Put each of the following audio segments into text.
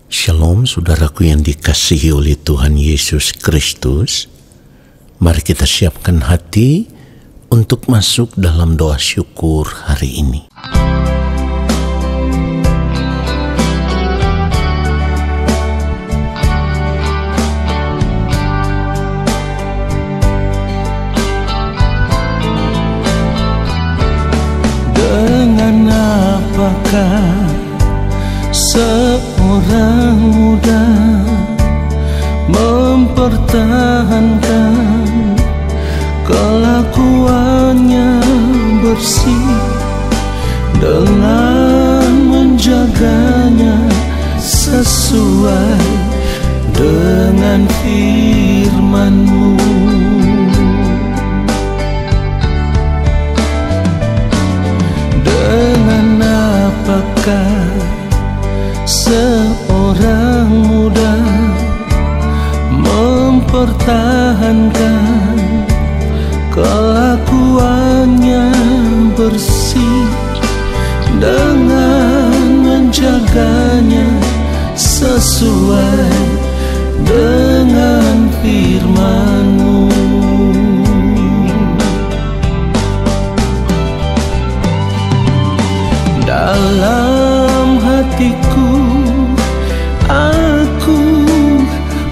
Shalom saudaraku yang dikasihi oleh Tuhan Yesus Kristus. Mari kita siapkan hati untuk masuk dalam doa syukur hari ini. Dengan apakah seorang muda mempertahankan kelakuannya bersih dengan menjaganya sesuai dengan firman-Mu. Dengan apakah seorang muda mempertahankan kelakuannya bersih dengan menjaganya sesuai dengan firman-Mu. Dalam hatiku aku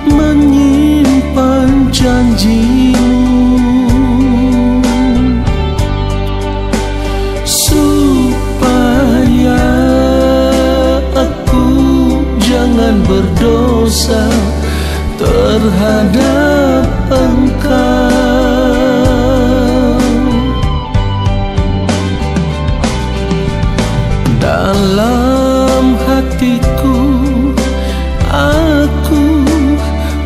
menyimpan janji-Mu, supaya aku jangan berdosa terhadap Engkau. Dalam hatiku aku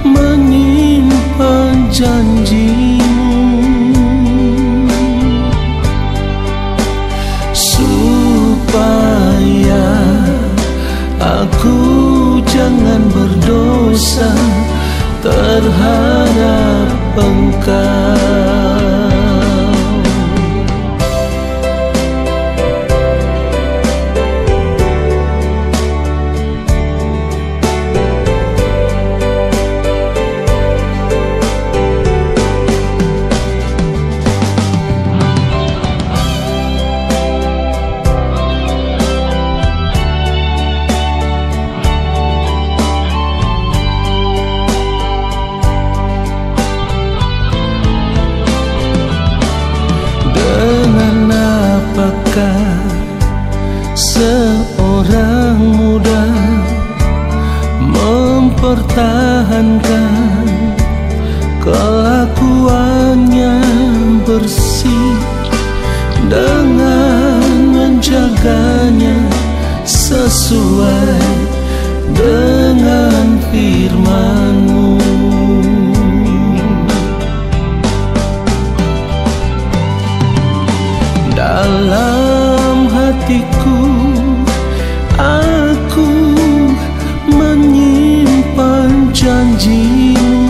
menyimpan janji-Mu, supaya aku jangan berdosa terhadap Engkau. Apakah seorang muda mempertahankan kelakuannya bersih dengan menjaganya sesuai dengan firman-Mu. Dalam hatiku aku menyimpan janji-Mu,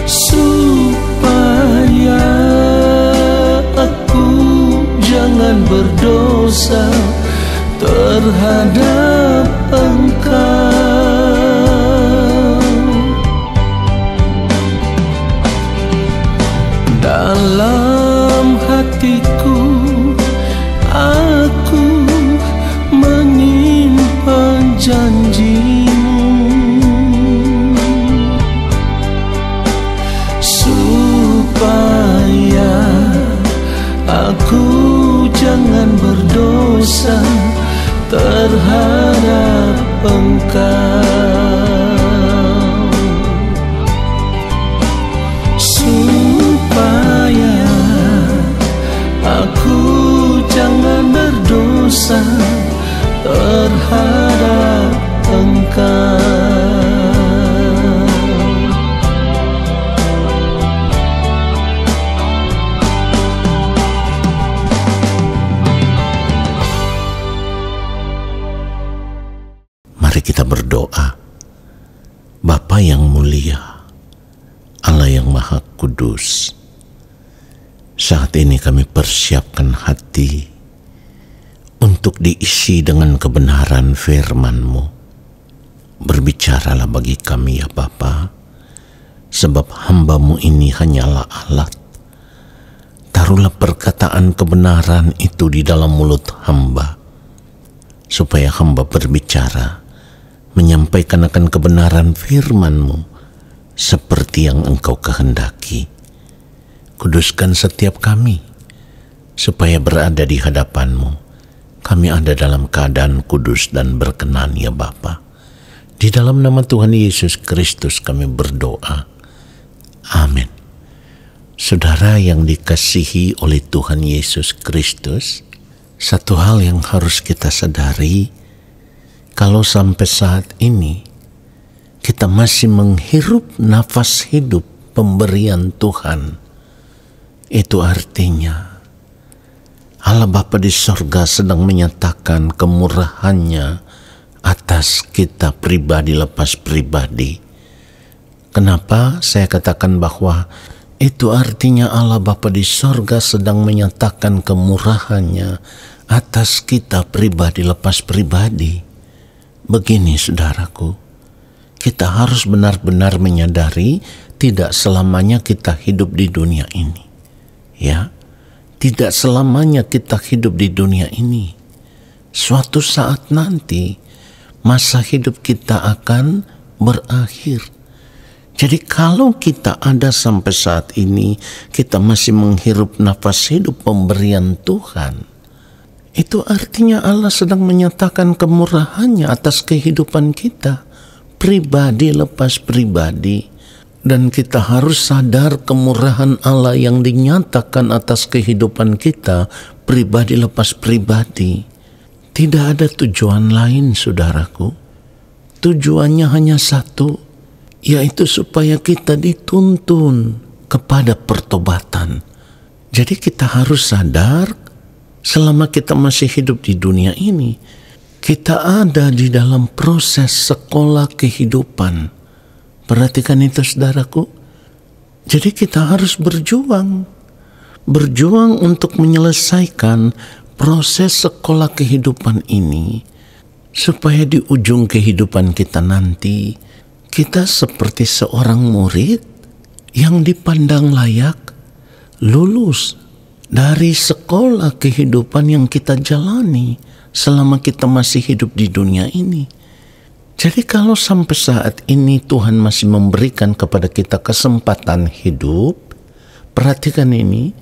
supaya aku jangan berdosa terhadap Engkau. Dalam hatiku aku menyimpan janji-Mu, supaya aku jangan berdosa terhadap Engkau. Supaya aku jangan berdosa terhadap Engkau. Mari kita berdoa. Bapa yang mulia, Allah yang Maha Kudus, saat ini kami persiapkan hati untuk diisi dengan kebenaran firman-Mu. Berbicaralah bagi kami ya Bapa, sebab hamba-Mu ini hanyalah alat. Taruhlah perkataan kebenaran itu di dalam mulut hamba, supaya hamba berbicara, menyampaikan akan kebenaran firman-Mu seperti yang Engkau kehendaki. Kuduskan setiap kami, supaya berada di hadapan-Mu, kami ada dalam keadaan kudus dan berkenan ya Bapa. Di dalam nama Tuhan Yesus Kristus kami berdoa. Amin. Saudara yang dikasihi oleh Tuhan Yesus Kristus, satu hal yang harus kita sadari, kalau sampai saat ini kita masih menghirup nafas hidup pemberian Tuhan, itu artinya Allah Bapa di sorga sedang menyatakan kemurahan-Nya atas kita pribadi lepas pribadi. Kenapa saya katakan bahwa itu artinya Allah Bapa di sorga sedang menyatakan kemurahan-Nya atas kita pribadi lepas pribadi? Begini saudaraku, kita harus benar-benar menyadari tidak selamanya kita hidup di dunia ini. Ya, tidak selamanya kita hidup di dunia ini. Suatu saat nanti masa hidup kita akan berakhir. Jadi kalau kita ada sampai saat ini, kita masih menghirup nafas hidup pemberian Tuhan, itu artinya Allah sedang menyatakan kemurahan-Nya atas kehidupan kita, pribadi lepas pribadi. Dan kita harus sadar kemurahan Allah yang dinyatakan atas kehidupan kita, pribadi lepas pribadi. Tidak ada tujuan lain, saudaraku. Tujuannya hanya satu, yaitu supaya kita dituntun kepada pertobatan. Jadi kita harus sadar, selama kita masih hidup di dunia ini, kita ada di dalam proses sekolah kehidupan. Perhatikan itu saudaraku. Jadi kita harus berjuang untuk menyelesaikan proses sekolah kehidupan ini, supaya di ujung kehidupan kita nanti, kita seperti seorang murid yang dipandang layak lulus dari sekolah kehidupan yang kita jalani selama kita masih hidup di dunia ini. Jadi kalau sampai saat ini Tuhan masih memberikan kepada kita kesempatan hidup, perhatikan ini,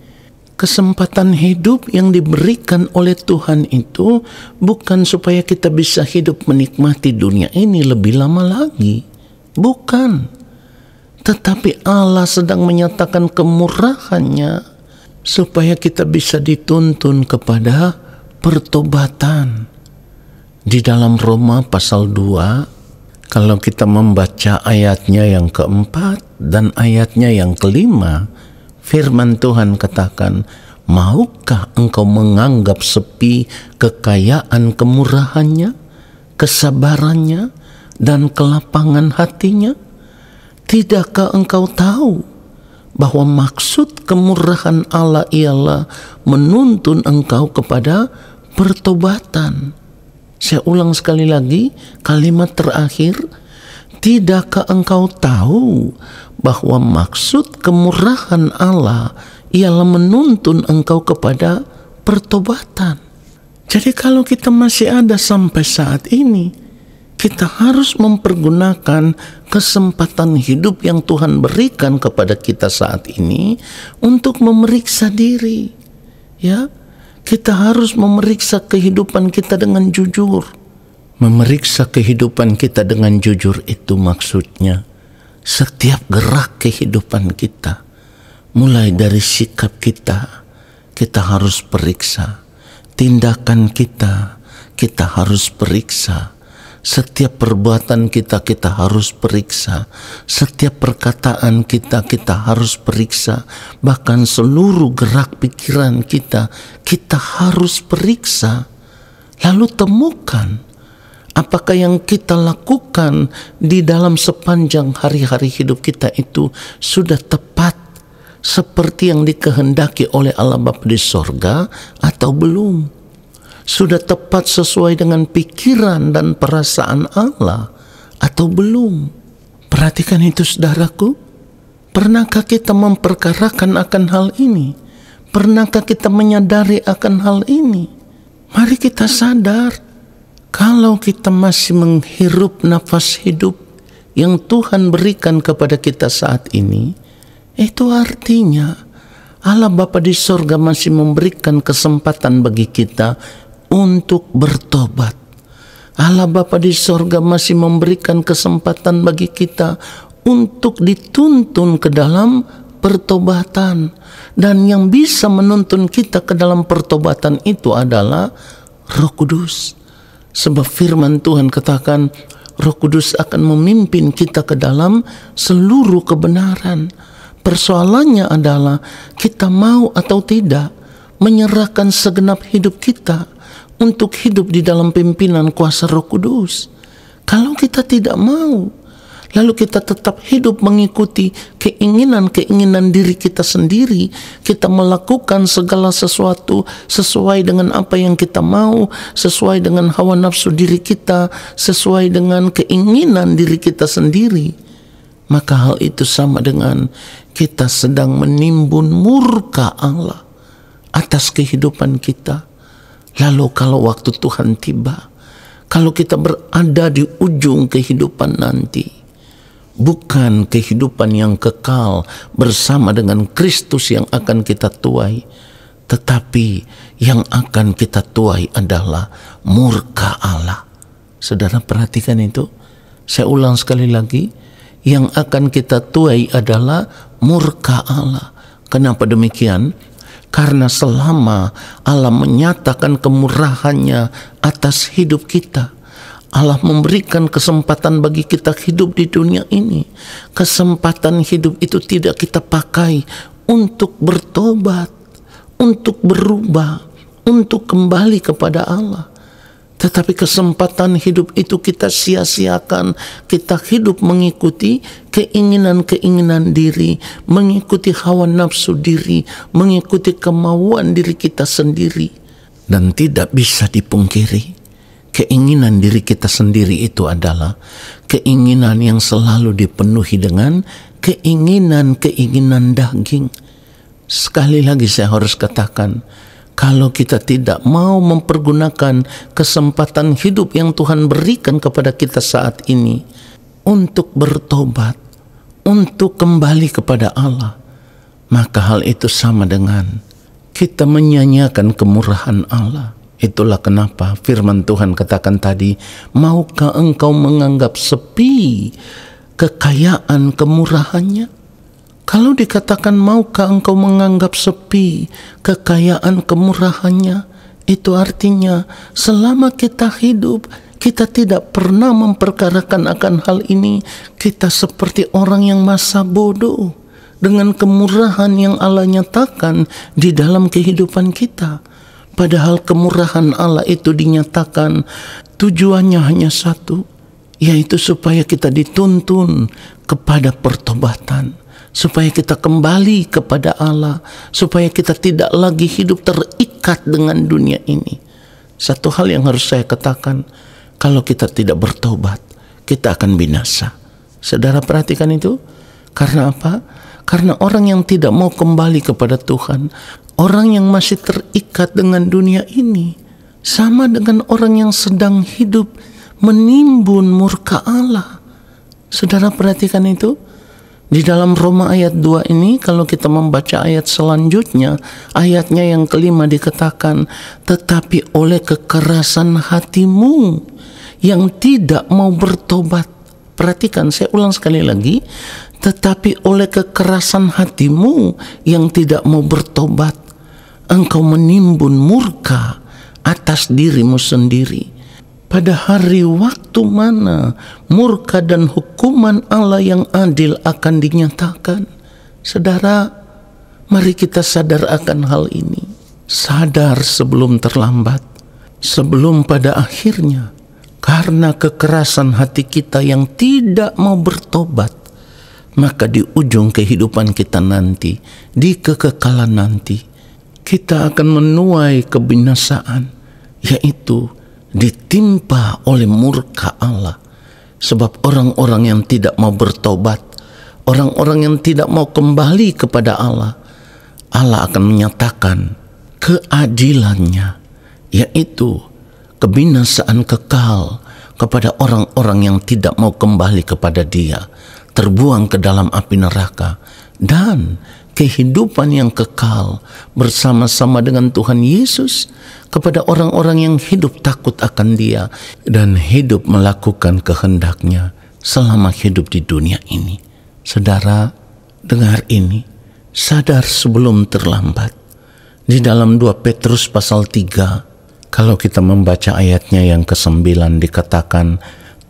kesempatan hidup yang diberikan oleh Tuhan itu bukan supaya kita bisa hidup menikmati dunia ini lebih lama lagi. Bukan. Tetapi Allah sedang menyatakan kemurahan-Nya supaya kita bisa dituntun kepada pertobatan. Di dalam Roma pasal 2, kalau kita membaca ayatnya yang keempat dan ayatnya yang kelima, firman Tuhan katakan, maukah engkau menganggap sepi kekayaan kemurahan-Nya, kesabarannya, dan kelapangan hatinya? Tidakkah engkau tahu bahwa maksud kemurahan Allah ialah menuntun engkau kepada pertobatan? Saya ulang sekali lagi kalimat terakhir. Tidakkah engkau tahu bahwa maksud kemurahan Allah ialah menuntun engkau kepada pertobatan? Jadi kalau kita masih ada sampai saat ini, kita harus mempergunakan kesempatan hidup yang Tuhan berikan kepada kita saat ini untuk memeriksa diri. Ya, kita harus memeriksa kehidupan kita dengan jujur. Memeriksa kehidupan kita dengan jujur itu maksudnya setiap gerak kehidupan kita, mulai dari sikap kita harus periksa. Tindakan kita harus periksa. Setiap perbuatan kita harus periksa. Setiap perkataan kita harus periksa. Bahkan seluruh gerak pikiran kita harus periksa. Lalu temukan apakah yang kita lakukan di dalam sepanjang hari-hari hidup kita itu sudah tepat seperti yang dikehendaki oleh Allah Bapa di sorga atau belum. Sudah tepat sesuai dengan pikiran dan perasaan Allah atau belum? Perhatikan itu saudaraku. Pernahkah kita memperkarakan akan hal ini? Pernahkah kita menyadari akan hal ini? Mari kita sadar, kalau kita masih menghirup nafas hidup yang Tuhan berikan kepada kita saat ini, itu artinya Allah Bapa di sorga masih memberikan kesempatan bagi kita untuk bertobat. Allah Bapa di sorga masih memberikan kesempatan bagi kita untuk dituntun ke dalam pertobatan. Dan yang bisa menuntun kita ke dalam pertobatan itu adalah Roh Kudus. Sebab firman Tuhan katakan, Roh Kudus akan memimpin kita ke dalam seluruh kebenaran. Persoalannya adalah kita mau atau tidak menyerahkan segenap hidup kita untuk hidup di dalam pimpinan kuasa Roh Kudus. Kalau kita tidak mau, lalu kita tetap hidup mengikuti keinginan-keinginan diri kita sendiri, kita melakukan segala sesuatu sesuai dengan apa yang kita mau, sesuai dengan hawa nafsu diri kita, sesuai dengan keinginan diri kita sendiri, maka hal itu sama dengan kita sedang menimbun murka Allah atas kehidupan kita. Lalu kalau waktu Tuhan tiba, kalau kita berada di ujung kehidupan nanti, bukan kehidupan yang kekal bersama dengan Kristus yang akan kita tuai, tetapi yang akan kita tuai adalah murka Allah. Saudara perhatikan itu. Saya ulang sekali lagi, yang akan kita tuai adalah murka Allah. Kenapa demikian? Karena selama Allah menyatakan kemurahannya atas hidup kita, Allah memberikan kesempatan bagi kita hidup di dunia ini. Kesempatan hidup itu tidak kita pakai untuk bertobat, untuk berubah, untuk kembali kepada Allah. Tetapi kesempatan hidup itu kita sia-siakan. Kita hidup mengikuti keinginan-keinginan diri, mengikuti hawa nafsu diri, mengikuti kemauan diri kita sendiri. Dan tidak bisa dipungkiri, keinginan diri kita sendiri itu adalah keinginan yang selalu dipenuhi dengan keinginan-keinginan daging. Sekali lagi saya harus katakan, kalau kita tidak mau mempergunakan kesempatan hidup yang Tuhan berikan kepada kita saat ini untuk bertobat, untuk kembali kepada Allah, maka hal itu sama dengan kita menyanyiakan kemurahan Allah. Itulah kenapa firman Tuhan katakan tadi, maukah engkau menganggap sepi kekayaan kemurahannya? Kalau dikatakan maukah engkau menganggap sepi kekayaan kemurahannya, itu artinya selama kita hidup, kita tidak pernah memperkarakan akan hal ini. Kita seperti orang yang masa bodoh dengan kemurahan yang Allah nyatakan di dalam kehidupan kita. Padahal kemurahan Allah itu dinyatakan tujuannya hanya satu, yaitu supaya kita dituntun kepada pertobatan, supaya kita kembali kepada Allah, supaya kita tidak lagi hidup terikat dengan dunia ini. Satu hal yang harus saya katakan, kalau kita tidak bertobat, kita akan binasa. Saudara perhatikan itu. Karena apa? Karena orang yang tidak mau kembali kepada Tuhan, orang yang masih terikat dengan dunia ini, sama dengan orang yang sedang hidup menimbun murka Allah. Saudara perhatikan itu. Di dalam Roma ayat 2 ini, kalau kita membaca ayat selanjutnya, ayatnya yang kelima dikatakan, tetapi oleh kekerasan hatimu yang tidak mau bertobat. Perhatikan, saya ulang sekali lagi, tetapi oleh kekerasan hatimu yang tidak mau bertobat, engkau menimbun murka atas dirimu sendiri. Pada hari waktu mana murka dan hukuman Allah yang adil akan dinyatakan? Saudara, mari kita sadar akan hal ini. Sadar sebelum terlambat, sebelum pada akhirnya, karena kekerasan hati kita yang tidak mau bertobat, maka di ujung kehidupan kita nanti, di kekekalan nanti, kita akan menuai kebinasaan. yaitu ditimpa oleh murka Allah. Sebab orang-orang yang tidak mau bertobat, orang-orang yang tidak mau kembali kepada Allah, Allah akan menyatakan keadilannya, yaitu kebinasaan kekal kepada orang-orang yang tidak mau kembali kepada Dia, terbuang ke dalam api neraka, dan kehidupan yang kekal bersama-sama dengan Tuhan Yesus kepada orang-orang yang hidup takut akan Dia dan hidup melakukan kehendak-Nya selama hidup di dunia ini. Saudara, dengar ini, sadar sebelum terlambat. Di dalam 2 Petrus pasal 3, kalau kita membaca ayatnya yang ke-9 dikatakan,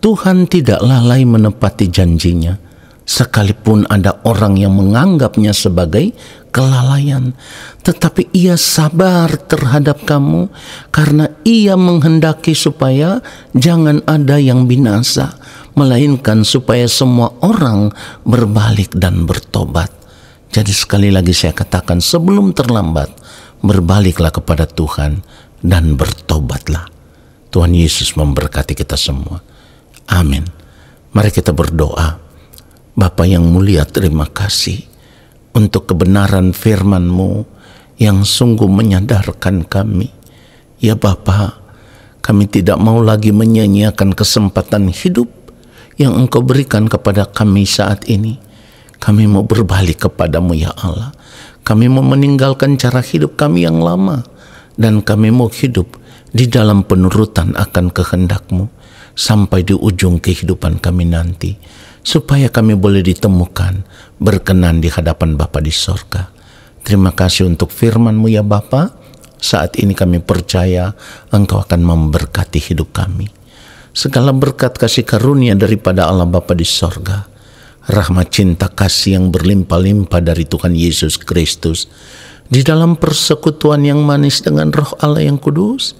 Tuhan tidak lalai menepati janjinya, sekalipun ada orang yang menganggapnya sebagai kelalaian, tetapi Ia sabar terhadap kamu karena Ia menghendaki supaya jangan ada yang binasa, melainkan supaya semua orang berbalik dan bertobat. Jadi sekali lagi saya katakan, sebelum terlambat, berbaliklah kepada Tuhan dan bertobatlah. Tuhan Yesus memberkati kita semua. Amin. Mari kita berdoa. Bapa yang mulia, terima kasih untuk kebenaran firman-Mu yang sungguh menyadarkan kami. Ya Bapa, kami tidak mau lagi menyia-nyiakan kesempatan hidup yang Engkau berikan kepada kami saat ini. Kami mau berbalik kepadamu ya Allah. Kami mau meninggalkan cara hidup kami yang lama, dan kami mau hidup di dalam penurutan akan kehendak-Mu sampai di ujung kehidupan kami nanti, supaya kami boleh ditemukan berkenan di hadapan Bapa di sorga. Terima kasih untuk firman-Mu ya Bapa. Saat ini kami percaya Engkau akan memberkati hidup kami. Segala berkat kasih karunia daripada Allah Bapa di sorga, rahmat cinta kasih yang berlimpah-limpah dari Tuhan Yesus Kristus, di dalam persekutuan yang manis dengan Roh Allah yang kudus,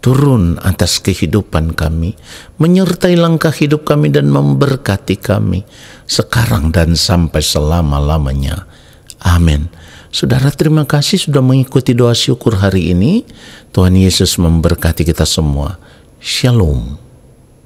turun atas kehidupan kami, menyertai langkah hidup kami dan memberkati kami sekarang dan sampai selama-lamanya. Amin. Saudara, terima kasih sudah mengikuti doa syukur hari ini. Tuhan Yesus memberkati kita semua. Shalom.